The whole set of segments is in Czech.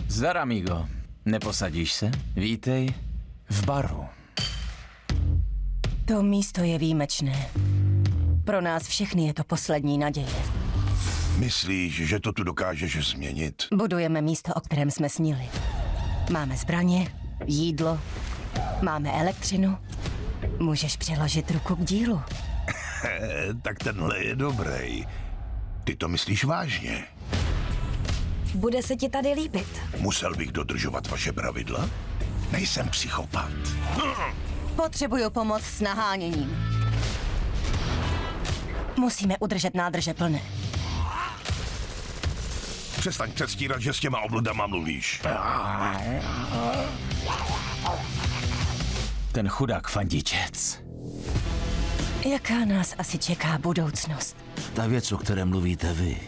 Zdar, amigo. Neposadíš se? Vítej v baru. To místo je výjimečné. Pro nás všechny je to poslední naděje. Myslíš, že to tu dokážeš změnit? Budujeme místo, o kterém jsme snili. Máme zbraně, jídlo, máme elektřinu. Můžeš přiložit ruku k dílu. Tak tenhle je dobrý. Ty to myslíš vážně? Bude se ti tady líbit. Musel bych dodržovat vaše pravidla? Nejsem psychopat. Potřebuju pomoc s naháněním. Musíme udržet nádrže plné. Přestaň předstírat, že s těma obludama mluvíš. Ten chudák fandičec. Jaká nás asi čeká budoucnost? Ta věc, o které mluvíte vy,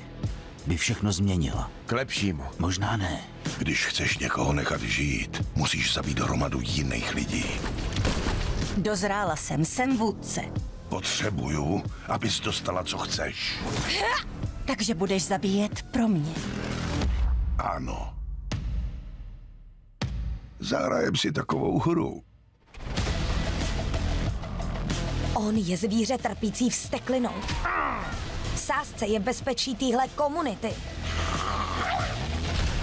by všechno změnila. K lepšímu. Možná ne. Když chceš někoho nechat žít, musíš zabít hromadu jiných lidí. Dozrála jsem vůdce. Potřebuju, abys dostala, co chceš. Takže budeš zabíjet pro mě. Ano. Zahrajem si takovou hru. On je zvíře trpící vzteklinou. V sázce je bezpečí téhle komunity.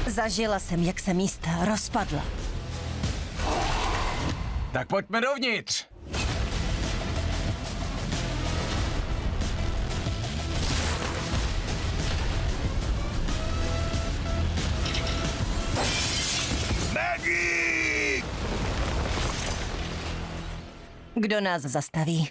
Zažila jsem, jak se místa rozpadla. Tak pojďme dovnitř. Maggie! Kdo nás zastaví?